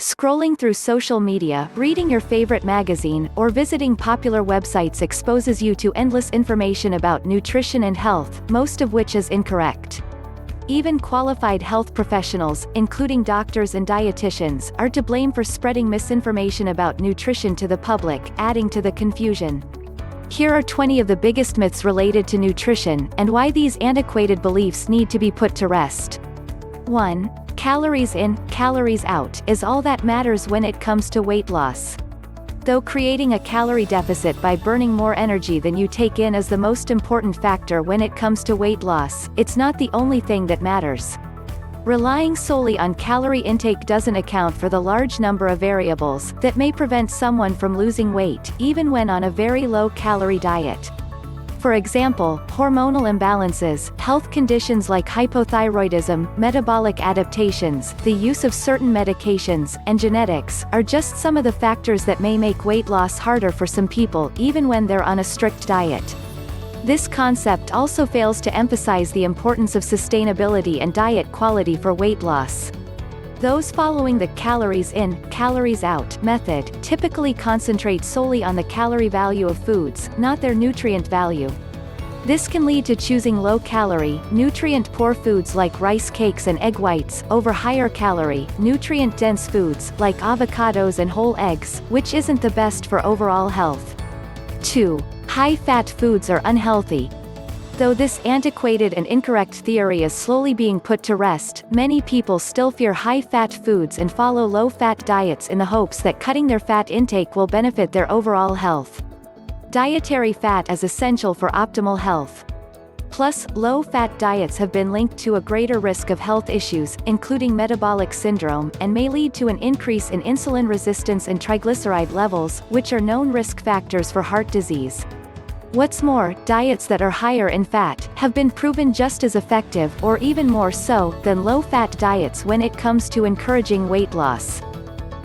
Scrolling through social media, reading your favorite magazine, or visiting popular websites exposes you to endless information about nutrition and health, most of which is incorrect. Even qualified health professionals, including doctors and dietitians, are to blame for spreading misinformation about nutrition to the public, adding to the confusion. Here are 20 of the biggest myths related to nutrition, and why these antiquated beliefs need to be put to rest. 1. Calories in, calories out, is all that matters when it comes to weight loss. Though creating a calorie deficit by burning more energy than you take in is the most important factor when it comes to weight loss, it's not the only thing that matters. Relying solely on calorie intake doesn't account for the large number of variables that may prevent someone from losing weight, even when on a very low-calorie diet. For example, hormonal imbalances, health conditions like hypothyroidism, metabolic adaptations, the use of certain medications, and genetics, are just some of the factors that may make weight loss harder for some people, even when they're on a strict diet. This concept also fails to emphasize the importance of sustainability and diet quality for weight loss. Those following the calories in, calories out method typically concentrate solely on the calorie value of foods, not their nutrient value. This can lead to choosing low-calorie, nutrient-poor foods like rice cakes and egg whites, over higher-calorie, nutrient-dense foods, like avocados and whole eggs, which isn't the best for overall health. 2. High-fat foods are unhealthy. Though this antiquated and incorrect theory is slowly being put to rest, many people still fear high-fat foods and follow low-fat diets in the hopes that cutting their fat intake will benefit their overall health. Dietary fat is essential for optimal health. Plus, low-fat diets have been linked to a greater risk of health issues, including metabolic syndrome, and may lead to an increase in insulin resistance and triglyceride levels, which are known risk factors for heart disease. What's more, diets that are higher in fat have been proven just as effective, or even more so, than low-fat diets when it comes to encouraging weight loss.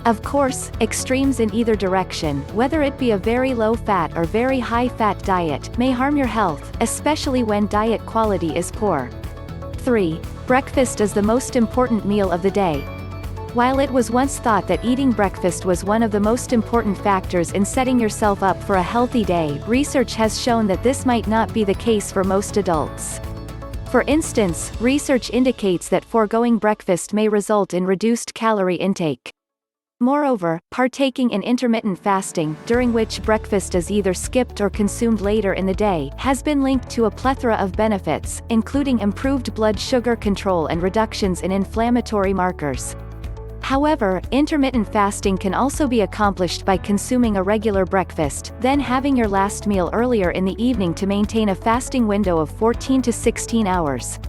Of course, extremes in either direction, whether it be a very low-fat or very high-fat diet, may harm your health, especially when diet quality is poor. 3. Breakfast is the most important meal of the day. While it was once thought that eating breakfast was one of the most important factors in setting yourself up for a healthy day, research has shown that this might not be the case for most adults. For instance, research indicates that foregoing breakfast may result in reduced calorie intake. Moreover, partaking in intermittent fasting, during which breakfast is either skipped or consumed later in the day, has been linked to a plethora of benefits, including improved blood sugar control and reductions in inflammatory markers. However, intermittent fasting can also be accomplished by consuming a regular breakfast, then having your last meal earlier in the evening to maintain a fasting window of 14 to 16 hours.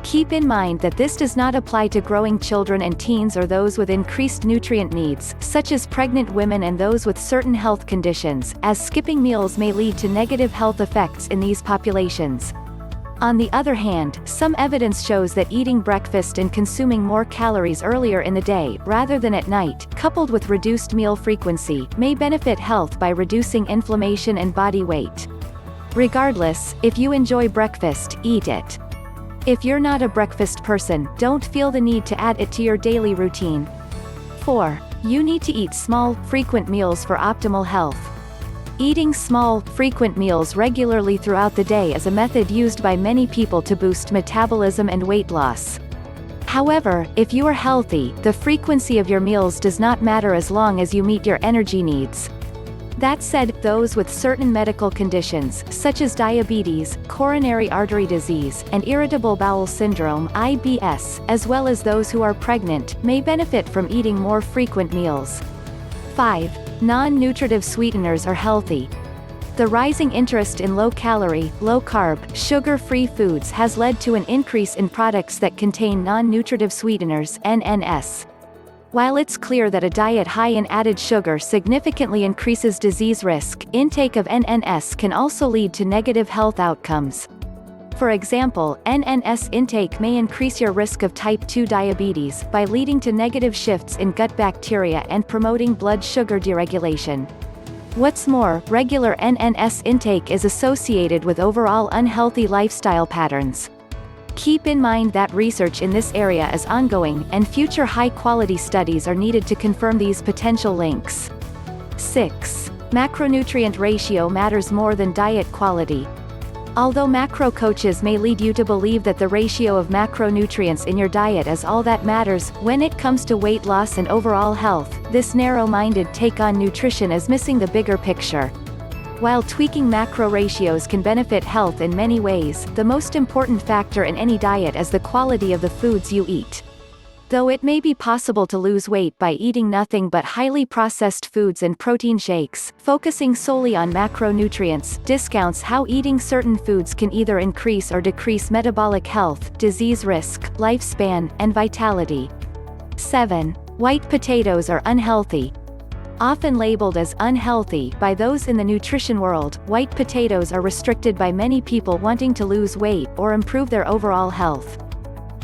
Keep in mind that this does not apply to growing children and teens or those with increased nutrient needs, such as pregnant women and those with certain health conditions, as skipping meals may lead to negative health effects in these populations. On the other hand, some evidence shows that eating breakfast and consuming more calories earlier in the day, rather than at night, coupled with reduced meal frequency, may benefit health by reducing inflammation and body weight. Regardless, if you enjoy breakfast, eat it. If you're not a breakfast person, don't feel the need to add it to your daily routine. 4. You need to eat small, frequent meals for optimal health. Eating small, frequent meals regularly throughout the day is a method used by many people to boost metabolism and weight loss. However, if you are healthy, the frequency of your meals does not matter as long as you meet your energy needs. That said, those with certain medical conditions, such as diabetes, coronary artery disease, and irritable bowel syndrome (IBS), as well as those who are pregnant, may benefit from eating more frequent meals. 5. Non-nutritive sweeteners are healthy. The rising interest in low-calorie, low-carb, sugar-free foods has led to an increase in products that contain non-nutritive sweeteners (NNS). While it's clear that a diet high in added sugar significantly increases disease risk, intake of NNS can also lead to negative health outcomes. For example, NNS intake may increase your risk of type 2 diabetes by leading to negative shifts in gut bacteria and promoting blood sugar deregulation. What's more, regular NNS intake is associated with overall unhealthy lifestyle patterns. Keep in mind that research in this area is ongoing, and future high-quality studies are needed to confirm these potential links. 6. Macronutrient ratio matters more than diet quality. Although macro coaches may lead you to believe that the ratio of macronutrients in your diet is all that matters, when it comes to weight loss and overall health, this narrow-minded take on nutrition is missing the bigger picture. While tweaking macro ratios can benefit health in many ways, the most important factor in any diet is the quality of the foods you eat. Though it may be possible to lose weight by eating nothing but highly processed foods and protein shakes, focusing solely on macronutrients discounts how eating certain foods can either increase or decrease metabolic health, disease risk, lifespan, and vitality. 7. White potatoes are unhealthy. Often labeled as unhealthy by those in the nutrition world, white potatoes are restricted by many people wanting to lose weight or improve their overall health.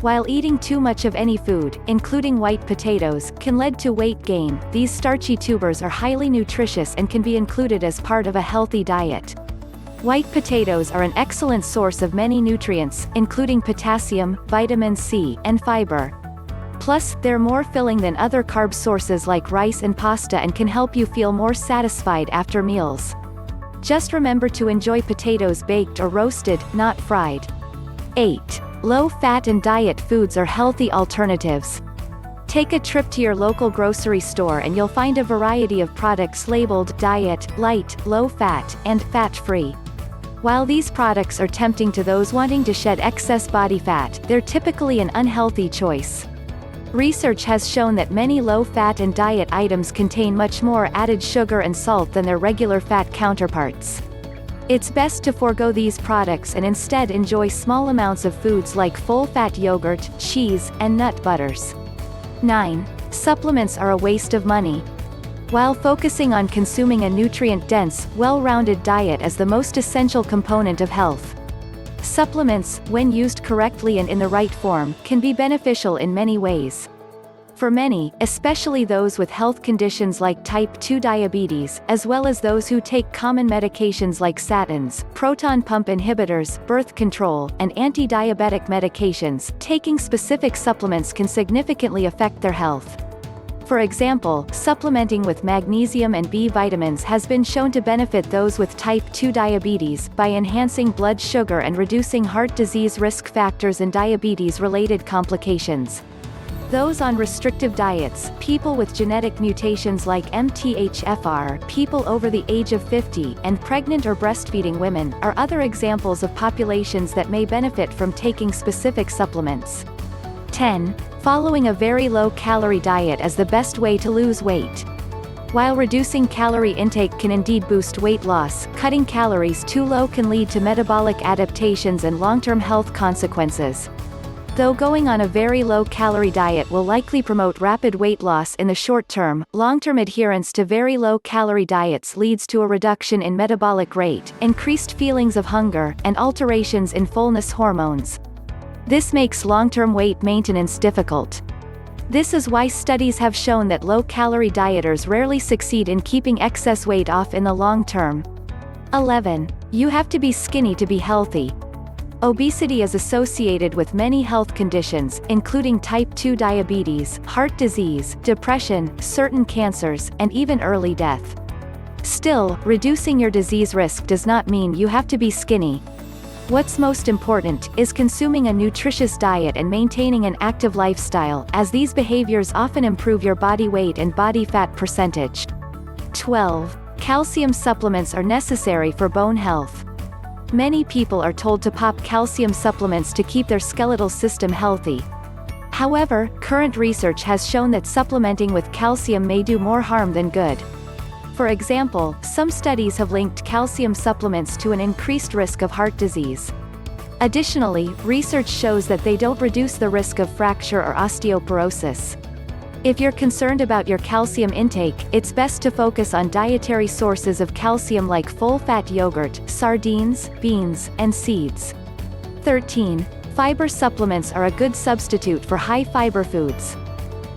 While eating too much of any food, including white potatoes, can lead to weight gain, these starchy tubers are highly nutritious and can be included as part of a healthy diet. White potatoes are an excellent source of many nutrients, including potassium, vitamin C, and fiber. Plus, they're more filling than other carb sources like rice and pasta and can help you feel more satisfied after meals. Just remember to enjoy potatoes baked or roasted, not fried. 8. Low-fat and diet foods are healthy alternatives. Take a trip to your local grocery store and you'll find a variety of products labeled diet, light, low-fat, and fat-free. While these products are tempting to those wanting to shed excess body fat, they're typically an unhealthy choice. Research has shown that many low-fat and diet items contain much more added sugar and salt than their regular fat counterparts. It's best to forego these products and instead enjoy small amounts of foods like full-fat yogurt, cheese, and nut butters. 9. Supplements are a waste of money. While focusing on consuming a nutrient-dense, well-rounded diet is the most essential component of health, supplements, when used correctly and in the right form, can be beneficial in many ways. For many, especially those with health conditions like type 2 diabetes, as well as those who take common medications like statins, proton pump inhibitors, birth control, and anti-diabetic medications, taking specific supplements can significantly affect their health. For example, supplementing with magnesium and B vitamins has been shown to benefit those with type 2 diabetes by enhancing blood sugar and reducing heart disease risk factors and diabetes-related complications. Those on restrictive diets, people with genetic mutations like MTHFR, people over the age of 50, and pregnant or breastfeeding women, are other examples of populations that may benefit from taking specific supplements. 10. Following a very low-calorie diet is the best way to lose weight. While reducing calorie intake can indeed boost weight loss, cutting calories too low can lead to metabolic adaptations and long-term health consequences. Though going on a very low-calorie diet will likely promote rapid weight loss in the short term, long-term adherence to very low-calorie diets leads to a reduction in metabolic rate, increased feelings of hunger, and alterations in fullness hormones. This makes long-term weight maintenance difficult. This is why studies have shown that low-calorie dieters rarely succeed in keeping excess weight off in the long term. 11. You have to be skinny to be healthy. Obesity is associated with many health conditions, including type 2 diabetes, heart disease, depression, certain cancers, and even early death. Still, reducing your disease risk does not mean you have to be skinny. What's most important is consuming a nutritious diet and maintaining an active lifestyle, as these behaviors often improve your body weight and body fat percentage. 12. Calcium supplements are necessary for bone health. Many people are told to pop calcium supplements to keep their skeletal system healthy. However, current research has shown that supplementing with calcium may do more harm than good. For example, some studies have linked calcium supplements to an increased risk of heart disease. Additionally, research shows that they don't reduce the risk of fracture or osteoporosis. If you're concerned about your calcium intake, it's best to focus on dietary sources of calcium like full-fat yogurt, sardines, beans, and seeds. 13. Fiber supplements are a good substitute for high-fiber foods.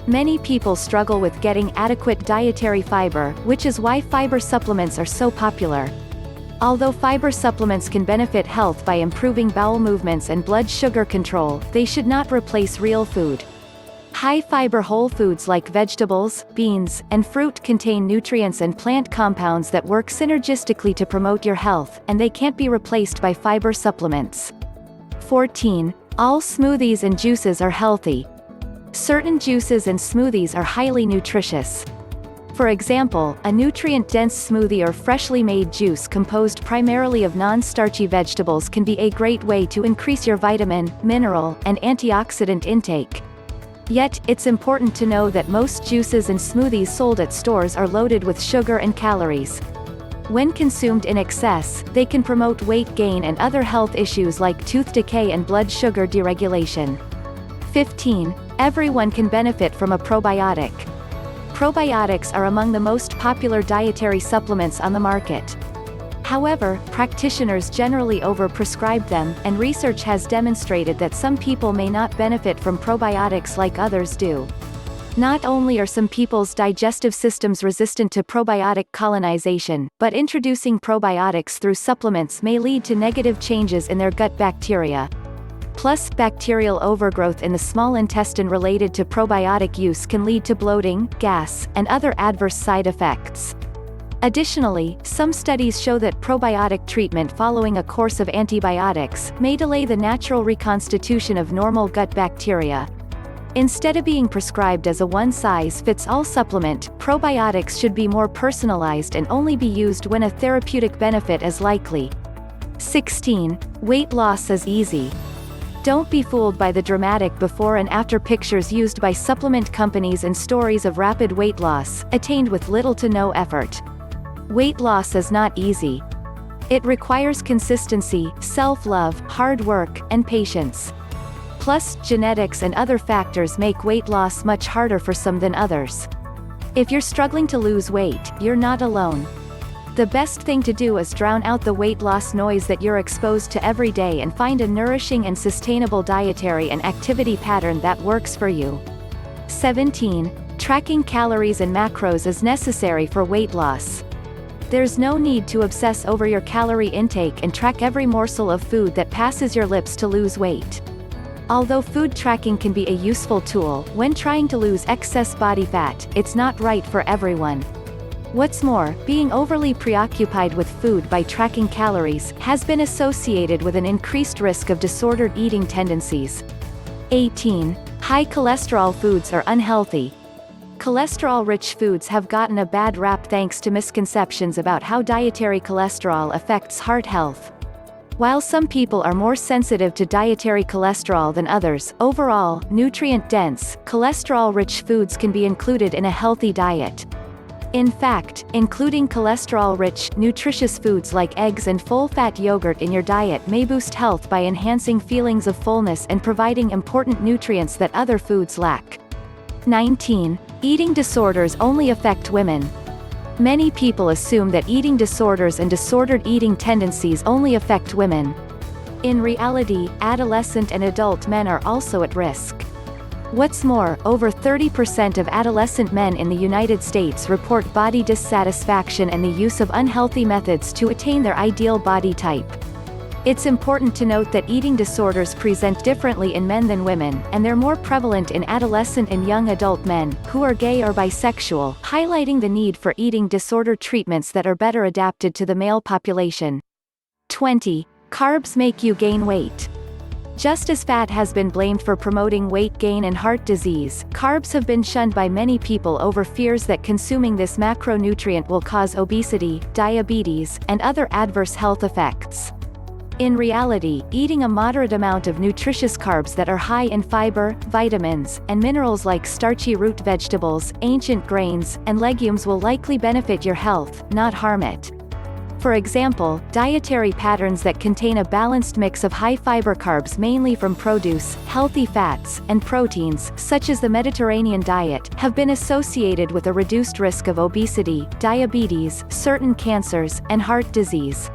Many people struggle with getting adequate dietary fiber, which is why fiber supplements are so popular. Although fiber supplements can benefit health by improving bowel movements and blood sugar control, they should not replace real food. High-fiber whole foods like vegetables, beans, and fruit contain nutrients and plant compounds that work synergistically to promote your health, and they can't be replaced by fiber supplements. 14. All smoothies and juices are healthy. Certain juices and smoothies are highly nutritious. For example, a nutrient-dense smoothie or freshly made juice composed primarily of non-starchy vegetables can be a great way to increase your vitamin, mineral, and antioxidant intake. Yet, it's important to know that most juices and smoothies sold at stores are loaded with sugar and calories. When consumed in excess, they can promote weight gain and other health issues like tooth decay and blood sugar deregulation. 15. Everyone can benefit from a probiotic. Probiotics are among the most popular dietary supplements on the market. However, practitioners generally overprescribe them, and research has demonstrated that some people may not benefit from probiotics like others do. Not only are some people's digestive systems resistant to probiotic colonization, but introducing probiotics through supplements may lead to negative changes in their gut bacteria. Plus, bacterial overgrowth in the small intestine related to probiotic use can lead to bloating, gas, and other adverse side effects. Additionally, some studies show that probiotic treatment following a course of antibiotics may delay the natural reconstitution of normal gut bacteria. Instead of being prescribed as a one-size-fits-all supplement, probiotics should be more personalized and only be used when a therapeutic benefit is likely. 16. Weight loss is easy. Don't be fooled by the dramatic before and after pictures used by supplement companies and stories of rapid weight loss, attained with little to no effort. Weight loss is not easy. It requires consistency, self-love, hard work, and patience. Plus, genetics and other factors make weight loss much harder for some than others. If you're struggling to lose weight, you're not alone. The best thing to do is drown out the weight loss noise that you're exposed to every day and find a nourishing and sustainable dietary and activity pattern that works for you. 17. Tracking calories and macros is necessary for weight loss. There's no need to obsess over your calorie intake and track every morsel of food that passes your lips to lose weight. Although food tracking can be a useful tool, when trying to lose excess body fat, it's not right for everyone. What's more, being overly preoccupied with food by tracking calories has been associated with an increased risk of disordered eating tendencies. 18. High cholesterol foods are unhealthy. Cholesterol-rich foods have gotten a bad rap thanks to misconceptions about how dietary cholesterol affects heart health. While some people are more sensitive to dietary cholesterol than others, overall, nutrient-dense, cholesterol-rich foods can be included in a healthy diet. In fact, including cholesterol-rich, nutritious foods like eggs and full-fat yogurt in your diet may boost health by enhancing feelings of fullness and providing important nutrients that other foods lack. 19. Eating disorders only affect women. Many people assume that eating disorders and disordered eating tendencies only affect women. In reality, adolescent and adult men are also at risk. What's more, over 30% of adolescent men in the United States report body dissatisfaction and the use of unhealthy methods to attain their ideal body type. It's important to note that eating disorders present differently in men than women, and they're more prevalent in adolescent and young adult men, who are gay or bisexual, highlighting the need for eating disorder treatments that are better adapted to the male population. 20. Carbs make you gain weight. Just as fat has been blamed for promoting weight gain and heart disease, carbs have been shunned by many people over fears that consuming this macronutrient will cause obesity, diabetes, and other adverse health effects. In reality, eating a moderate amount of nutritious carbs that are high in fiber, vitamins, and minerals like starchy root vegetables, ancient grains, and legumes will likely benefit your health, not harm it. For example, dietary patterns that contain a balanced mix of high-fiber carbs mainly from produce, healthy fats, and proteins, such as the Mediterranean diet, have been associated with a reduced risk of obesity, diabetes, certain cancers, and heart disease.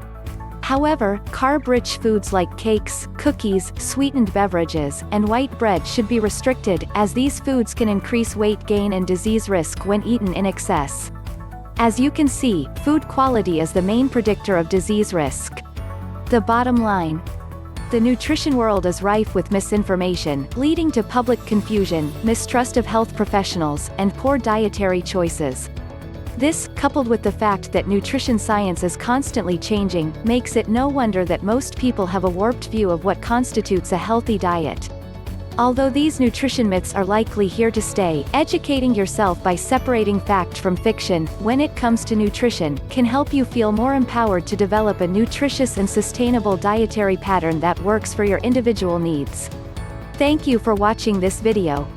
However, carb-rich foods like cakes, cookies, sweetened beverages, and white bread should be restricted, as these foods can increase weight gain and disease risk when eaten in excess. As you can see, food quality is the main predictor of disease risk. The bottom line: the nutrition world is rife with misinformation, leading to public confusion, mistrust of health professionals, and poor dietary choices. This, coupled with the fact that nutrition science is constantly changing, makes it no wonder that most people have a warped view of what constitutes a healthy diet. Although these nutrition myths are likely here to stay, educating yourself by separating fact from fiction, when it comes to nutrition, can help you feel more empowered to develop a nutritious and sustainable dietary pattern that works for your individual needs. Thank you for watching this video.